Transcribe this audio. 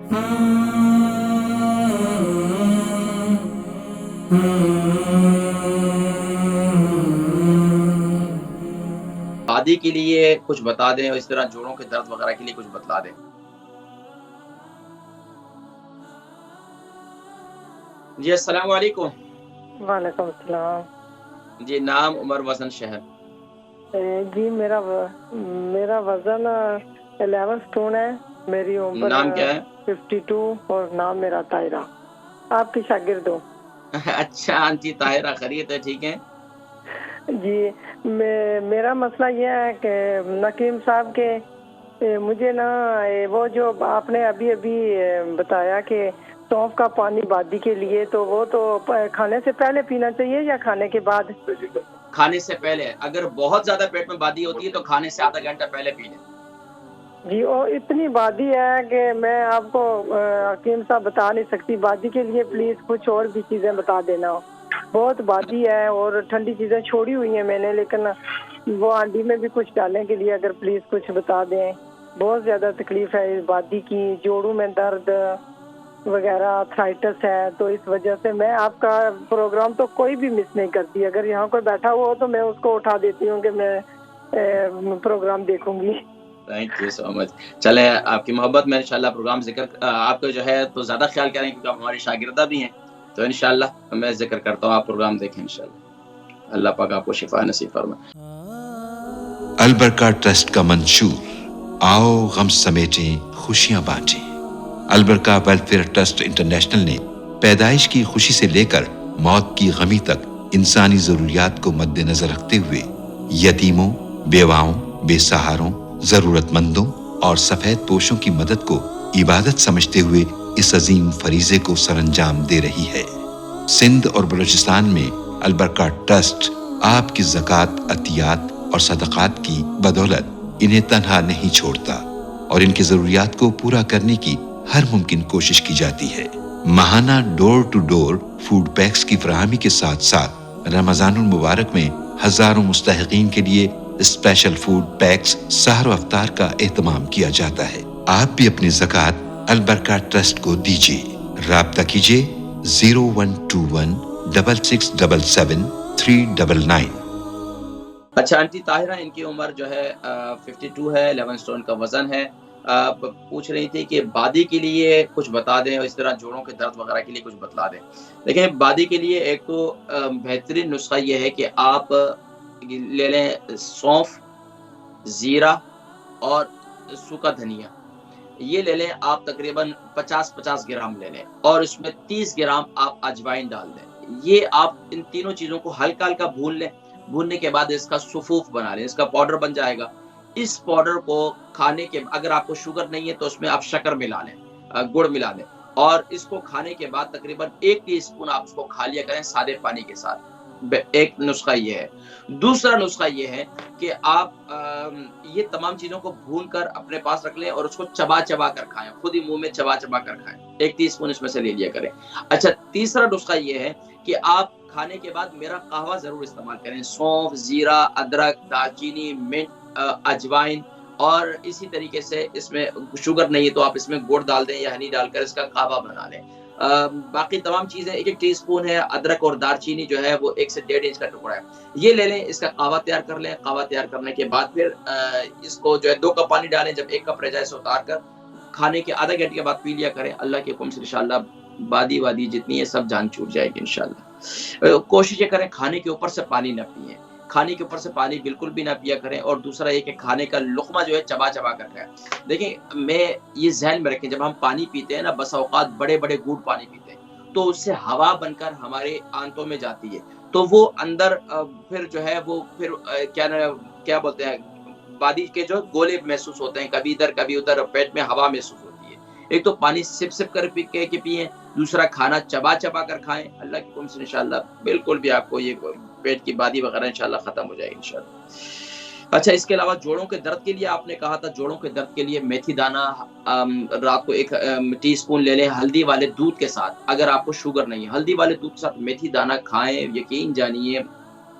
وادی کے لیے کچھ بتا دیں اور اس طرح جوڑوں کے درد وغیرہ کے لیے کچھ بتلا دیں. جی السلام علیکم. وعلیکم السلام. جی نام، عمر، وزن، شہر. جی میرا وزن 11 سٹون ہے. میری عمر نام کیا ہے؟ 52 اور نام میرا طاہرہ. آپ کی شاگرد ہوں. اچھا آنٹی طاہرہ، خیریت ہے؟ ٹھیک ہے. جی میرا مسئلہ یہ ہے کہ نکیم صاحب کے مجھے نا وہ جو آپ نے ابھی بتایا کہ سونف کا پانی بادی کے لیے، تو وہ تو کھانے سے پہلے پینا چاہیے یا کھانے کے بعد؟ کھانے سے پہلے. اگر بہت زیادہ پیٹ میں بادی ہوتی ہے تو کھانے سے آدھا گھنٹہ پہلے پی لیں. جی اور اتنی بادی ہے کہ میں آپ کو حکیم صاحب بتا نہیں سکتی. بادی کے لیے پلیز کچھ اور بھی چیزیں بتا دینا. بہت بادی ہے اور ٹھنڈی چیزیں چھوڑی ہوئی ہیں میں نے، لیکن وہ ہانڈی میں بھی کچھ ڈالنے کے لیے اگر پلیز کچھ بتا دیں. بہت زیادہ تکلیف ہے اس بادی کی، جوڑوں میں درد وغیرہ، آرتھرائٹس ہے. تو اس وجہ سے میں آپ کا پروگرام تو کوئی بھی مس نہیں کرتی. اگر یہاں کوئی بیٹھا ہوا ہو تو میں اس کو اٹھا دیتی ہوں کہ میں پروگرام دیکھوں گی. تھینک یو سو مچ. چلے آپ کی محبت میں انشاءاللہ پروگرام ذکر آپ کو جو ہے تو زیادہ خیال کریں کیونکہ آپ ہماری شاگردہ بھی ہیں، تو انشاءاللہ میں ذکر کرتا ہوں. آپ پروگرام دیکھیں انشاءاللہ. اللہ پاک آپ کو شفا نصیب فرمائے. البرکہ ٹرسٹ کا منشور آؤ غم سمیٹیں خوشیاں بانٹیں. البرکہ ویلفیئر ٹرسٹ انٹرنیشنل نے پیدائش کی خوشی سے لے کر موت کی غمی تک انسانی ضروریات کو مد نظر رکھتے ہوئے یتیموں، بیواؤں، بے سہاروں، ضرورت مندوں اور سفید پوشوں کی مدد کو عبادت سمجھتے ہوئے اس عظیم فریضے کو سر انجام دے رہی ہے. سندھ اور بلوچستان میں البرکہ ٹرسٹ آپ کی زکوٰۃ، عطیات اور صدقات کی بدولت انہیں تنہا نہیں چھوڑتا اور ان کی ضروریات کو پورا کرنے کی ہر ممکن کوشش کی جاتی ہے. ماہانہ ڈور ٹو ڈور فوڈ پیکس کی فراہمی کے ساتھ ساتھ رمضان المبارک میں ہزاروں مستحقین کے لیے اسپیشل فوڈ پیکس سحر و افطار کا اہتمام کیا جاتا ہے. آپ بھی اپنی زکوٰۃ البرکہ ٹرسٹ کو دیجیے. رابطہ کیجیے 0121 6677 399. اچھا آنٹی طاہرہ، ان کی عمر جو ہے 52 ہے، 11 سٹون کا وزن ہے. پوچھ رہی تھی کہ بادی کے لیے کچھ بتا دیں اور اس طرح جوڑوں کے درد وغیرہ کے لیے کچھ بتلا دیں. دیکھیں بادی کے لیے ایک تو بہترین نسخہ یہ ہے کہ آپ لے لیں سونف، زیرہ اور سوکھا دھنیا. یہ لے لیں آپ تقریباً 50 گرام لے لیں اور اس میں 30 گرام آپ اجوائن ڈال دیں. یہ آپ ان تینوں چیزوں کو ہلکا ہلکا بھون لیں. بھوننے کے بعد اس کا صفوف بنا لیں، اس کا پاؤڈر بن جائے گا. اس پاؤڈر کو کھانے کے اگر آپ کو شوگر نہیں ہے تو اس میں آپ شکر ملا لیں، گڑ ملا لیں، اور اس کو کھانے کے بعد تقریباً 1 ٹی اسپون آپ اس کو کھا لیا کریں سادے پانی کے ساتھ. ایک نسخہ یہ ہے. دوسرا نسخہ یہ ہے کہ آپ یہ تمام چیزوں کو بھون کر اپنے پاس رکھ لیں اور اس کو چبا چبا کر کھائیں، خود ہی منہ میں چبا چبا کر کھائیں. 1 ٹی اسپون اس میں سے لے لیا کریں. اچھا تیسرا نسخہ یہ ہے کہ آپ کھانے کے بعد میرا قہوہ ضرور استعمال کریں. سونف، زیرہ، ادرک، دال چینی، منٹ، اجوائن، اور اسی طریقے سے اس میں شوگر نہیں ہے تو آپ اس میں گڑ ڈال دیں یا ہنی ڈال کر اس کا قہوہ بنا لیں. باقی تمام چیزیں 1 ٹی اسپون ہے. ادرک اور دار چینی جو ہے وہ 1 سے 1.5 انچ کا ٹکڑا ہے. یہ لے لیں، اس کا قہوہ تیار کر لیں. قہوہ تیار کرنے کے بعد پھر اس کو جو ہے 2 کپ پانی ڈالیں. جب 1 کپ رہ جائے اسے اتار کر کھانے کے آدھا گھنٹے کے بعد پی لیا کریں. اللہ کے حکم سے انشاءاللہ بادی وادی جتنی ہے سب جان چھوٹ جائے گی انشاءاللہ. کوشش یہ کریں کھانے کے اوپر سے پانی نہ پئیں. کھانے کے اوپر سے پانی بالکل بھی نہ پیا کریں. اور دوسرا یہ کہ کھانے کا لقمہ جو ہے چبا چبا کر کھائیں. دیکھیں میں یہ ذہن میں رکھیں، جب ہم پانی پیتے ہیں نا، بس اوقات بڑے بڑے گھونٹ پانی پیتے ہیں تو اس سے ہوا بن کر ہمارے آنتوں میں جاتی ہے، تو وہ اندر پھر جو ہے وہ پھر کیا بولتے ہیں، بادی کے جو گولے محسوس ہوتے ہیں، کبھی ادھر کبھی ادھر، پیٹ میں ہوا محسوس ہوتی ہے. ایک تو پانی سپ سپ کر پی کے پیئیں، دوسرا کھانا چبا چبا کر کھائیں. اللہ کی حکم سے انشاءاللہ بالکل بھی آپ کو یہ پیٹ کی بادی وغیرہ انشاءاللہ ختم ہو جائے گی انشاءاللہ. اچھا اس کے علاوہ جوڑوں کے درد کے لیے آپ نے کہا تھا، جوڑوں کے درد کے لیے میتھی دانہ رات کو 1 ٹی اسپون لے لیں ہلدی والے دودھ کے ساتھ. اگر آپ کو شوگر نہیں ہے، ہلدی والے دودھ کے ساتھ میتھی دانہ کھائیں. یقین جانیے